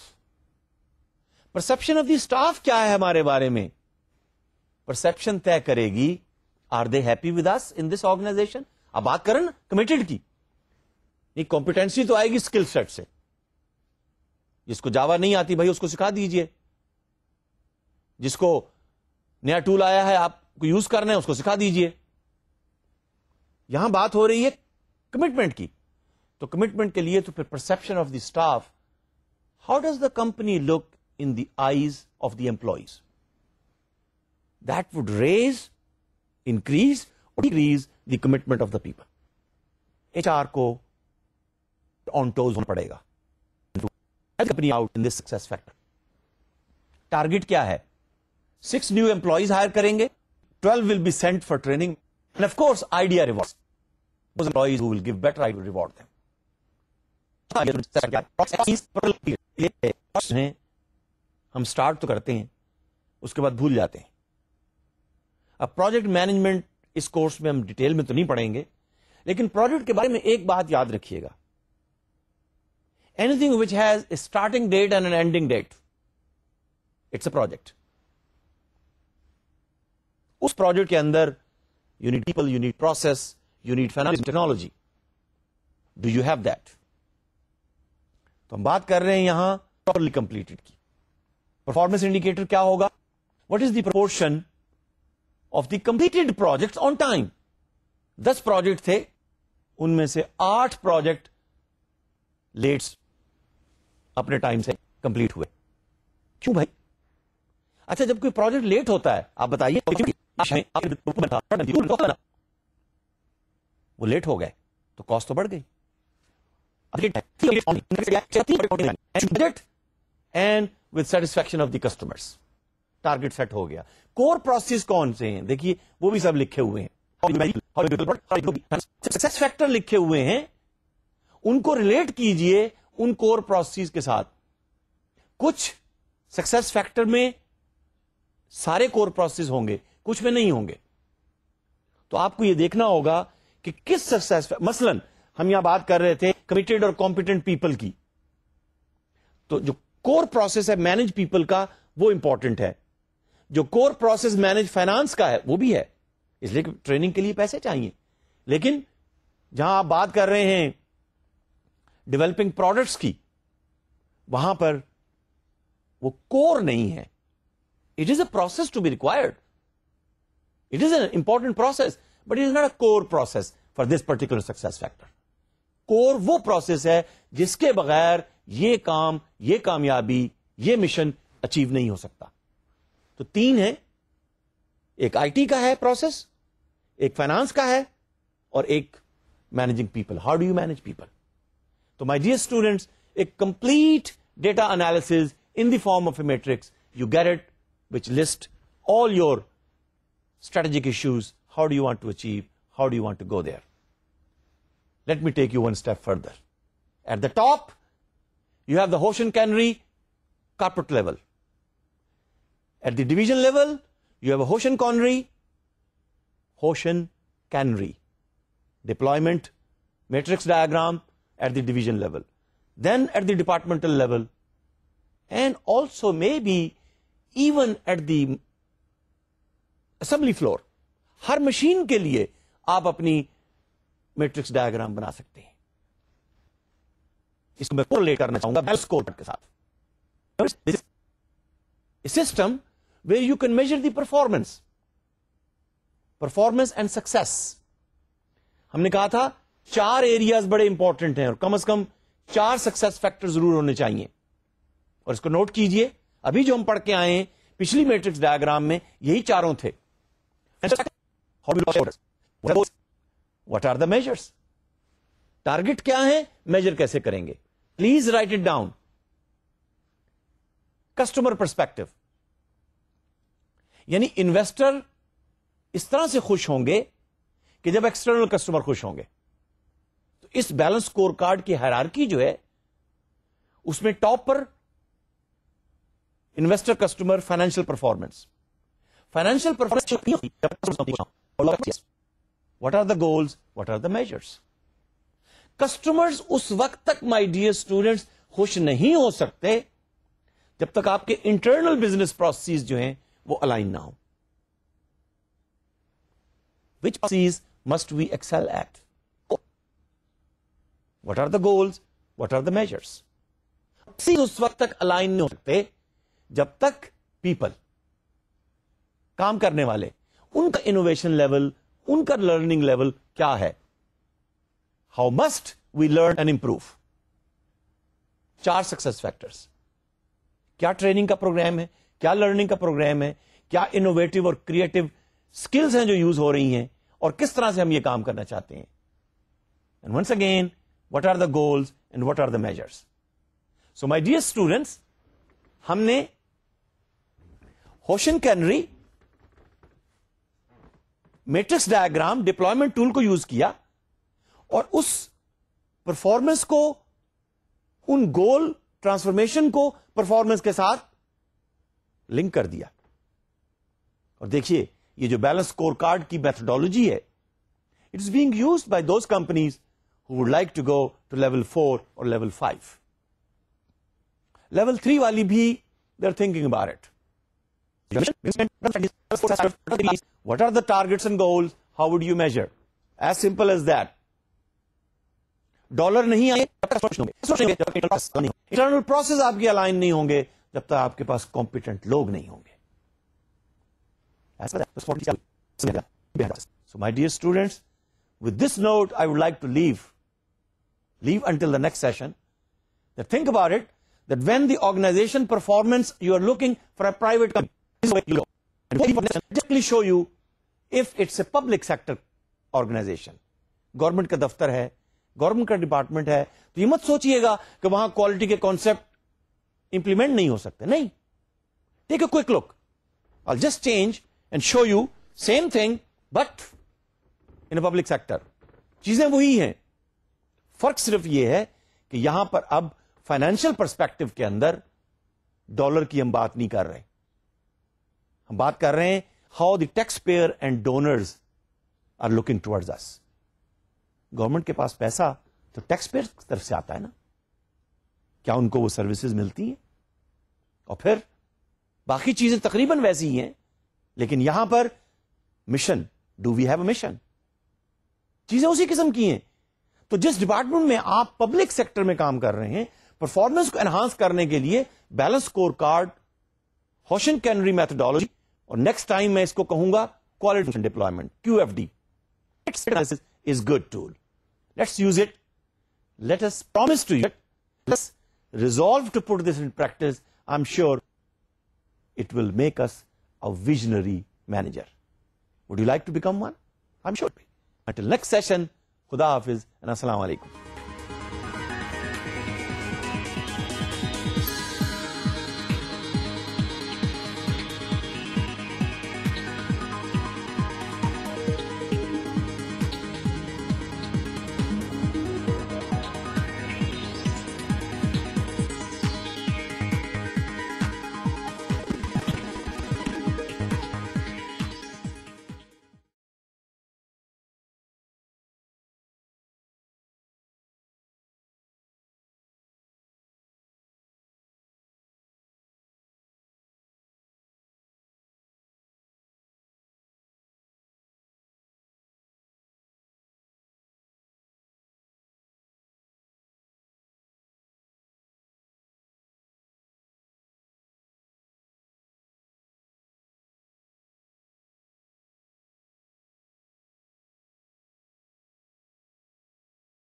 Perception of the staff کیا ہے ہمارے بارے میں؟ پرسپشن طے کرے گی are they happy with us in this organisation. اب بات کریں نا کمیٹڈ کی، نہیں کمپیٹنسی تو آئے گی اسکل سیٹ سے. جس کو جاوا نہیں آتی بھائی اس کو سکھا دیجئے، جس کو نیا ٹول آیا ہے آپ کو یوز کرنا ہے اس کو سکھا دیجئے. یہاں بات ہو رہی ہے کمٹمنٹ کی. تو کمٹمنٹ کے لیے تو پھر perception of the staff, how does the company look in the eyes of the employees. That would raise, increase اور decrease the commitment of the people. HR کو آن ٹوز ہونا پڑے گا. Company out in this success factor. Target کیا ہے؟ 6 نیو امپلائیز ہائر کریں گے، 12 will be sent for training, and of course idea rewards those employees who will give better. I will reward them. ہم سٹارٹ تو کرتے ہیں اس کے بعد بھول جاتے ہیں. اب پروجیکٹ مینجمنٹ اس کورس میں ہم ڈیٹیل میں تو نہیں پڑھیں گے، لیکن پروجیکٹ کے بارے میں ایک بات یاد رکھیے گا. Anything which has a starting date and an ending date, it's a project. اس پروجیکٹ کے اندر you need people, you need process, you need finance, technology. Do you have that? تو ہم بات کر رہے ہیں یہاں پراپرلی کمپلیٹڈ کی. پرفارمنس انڈیکیٹر کیا ہوگا؟ What is the proportion of the completed project on time. 10 project تھے، ان میں سے 8 پروجیکٹ لیٹس اپنے ٹائم سے کمپلیٹ ہوئے. کیوں بھائی؟ اچھا جب کوئی پروجیکٹ لیٹ ہوتا ہے آپ بتائیے، وہ لیٹ ہو گئے تو کاسٹ تو بڑھ گئی. And with satisfaction of the customers, target set ہو گیا. کور پروسیس کون سے ہیں؟ دیکھیے وہ بھی سب لکھے ہوئے ہیں، سکسیس فیکٹر لکھے ہوئے ہیں. ان کو ریلیٹ کیجئے ان کور پروسیس کے ساتھ. کچھ سکسیس فیکٹر میں سارے کور پروسیس ہوں گے، کچھ میں نہیں ہوں گے. تو آپ کو یہ دیکھنا ہوگا کہ کس سکسیس، مثلا ہم یہاں بات کر رہے تھے کمیٹڈ اور کمپیٹنٹ پیپل کی، تو جو کور پروسیس ہے مینج پیپل کا وہ امپورٹنٹ ہے. جو کور پروسیس مینج فائنانس کا ہے وہ بھی ہے، اس لیے کہ ٹریننگ کے لیے پیسے چاہیے. لیکن جہاں آپ بات کر رہے ہیں ڈیولپنگ پروڈکٹس کی، وہاں پر وہ کور نہیں ہے. It is a process to be required. It is an important process, but it is not a core process for this particular success factor. Core وہ process ہے جس کے بغیر یہ کام، یہ کامیابی، یہ مشن اچیو نہیں ہو سکتا. تو 3 ہیں، ایک IT کا ہے پروسیس، ایک فائنانس کا ہے، اور ایک managing people. How do you manage people? تو مائی ڈیئر اسٹوڈنٹس، ایک complete data analysis in the form of a matrix, you get it, which list all your strategic issues. How do you want to achieve? How do you want to go there? Let me take you one step further. At the top, you have the Hoshin Canary corporate level. At the division level, you have a Hoshin Canry deployment matrix diagram at the division level, then at the departmental level, and also maybe even at the assembly floor. Hare machine کے لیے آپ اپنی میٹرکس ڈائیگرام بنا سکتے ہیں. اس کو میں کورلیٹ کرنا چاہوں گا بیلنس اسکور کارڈ کے ساتھ. System where you can measure the performance and success. ہم نے کہا تھا 4 ایریاز بڑے امپورٹنٹ ہیں اور کم از کم 4 سکسیس فیکٹر ضرور ہونے چاہیے. اور اس کو نوٹ کیجئے, ابھی جو ہم پڑھ کے آئے ہیں پچھلی میٹرکس ڈائیگرام میں یہی 4 تھے. What are the measures? Target کیا ہے, میجر کیسے کریں گے؟ Please write it down. Customer perspective, یعنی انویسٹر اس طرح سے خوش ہوں گے کہ جب ایکسٹرنل کسٹمر خوش ہوں گے. تو اس بیلنس اسکور کارڈ کی ہائرارکی جو ہے اس میں ٹاپ پر investor customer financial performance. Financial performance, what are the goals, what are the measures. Customers اس وقت تک مائی ڈیئر اسٹوڈینٹس خوش نہیں ہو سکتے جب تک آپ کے انٹرنل بزنس پروسیس جو ہیں وہ الائن نہ ہو. Which processes must we excel at? What are the goals, what are the measures. اس وقت تک الائن نہیں ہو سکتے جب تک پیپل, کام کرنے والے, ان کا انوویشن لیول, ان کا لرننگ لیول کیا ہے. How must we learn and improve. 4 success factors. کیا ٹریننگ کا پروگرام ہے, کیا لرننگ کا پروگرام ہے, کیا انوویٹو اور کریٹو اسکلز ہیں جو یوز ہو رہی ہیں, اور کس طرح سے ہم یہ کام کرنا چاہتے ہیں. And once again, what are the goals and what are the measures. So my dear students, ہم نے hoshin کینری matrix diagram deployment tool کو یوز کیا اور اس پرفارمنس کو, ان گول ٹرانسفارمیشن کو پرفارمنس کے ساتھ لنک کر دیا. اور دیکھیے یہ جو بیلنس اسکور کارڈ کی میتھڈالوجی ہے, it is being used by those companies who would like to go to level 4 or level 5. Level 3 wali bhi, they're thinking about it. What are the targets and goals? How would you measure? As simple as that. Dollar nahi aaye, internal process aapke align nahi honge jab tak aapke paas competent log nahi honge. So my dear students, with this note I would like to leave until the next session. That think about it, that when the organization performance, you are looking for a private company, this is where you go. And just show you if it's a public sector organization. Government کا دفتر ہے, گورنمنٹ کا ڈپارٹمنٹ ہے, تو یہ مت سوچئے گا کہ وہاں کوالٹی کے کانسیپٹ امپلیمنٹ نہیں ہو سکتے. نہیں, take a quick look. I'll just change and show you same thing but in a public sector. چیزیں وہی ہیں, فرق صرف یہ ہے کہ یہاں پر اب فائنینشیل پرسپیکٹو کے اندر ڈالر کی ہم بات نہیں کر رہے, ہم بات کر رہے ہیں how the taxpayer and donors are looking towards us. Government کے پاس پیسہ تو ٹیکس پیئر کی طرف سے آتا ہے نا, کیا ان کو وہ سروسز ملتی ہیں؟ اور پھر باقی چیزیں تقریباً ویسی ہی ہیں, لیکن یہاں پر mission, do we have a mission, چیزیں اسی قسم کی ہیں. تو جس ڈپارٹمنٹ میں آپ پبلک سیکٹر میں کام کر رہے ہیں, پرفارمنس کو انہانس کرنے کے لیے balance scorecard, Hoshin Kanri methodology, اور نیکسٹ ٹائم میں اس کو کہوں گا quality deployment, QFD is good tool. Let's use it. Let us promise to you. Let's resolve to put this in practice. I'm sure it will make us a visionary manager. Would you like to become one? I'm sure. Until next session, Khuda Hafiz and Assalamu Alaikum.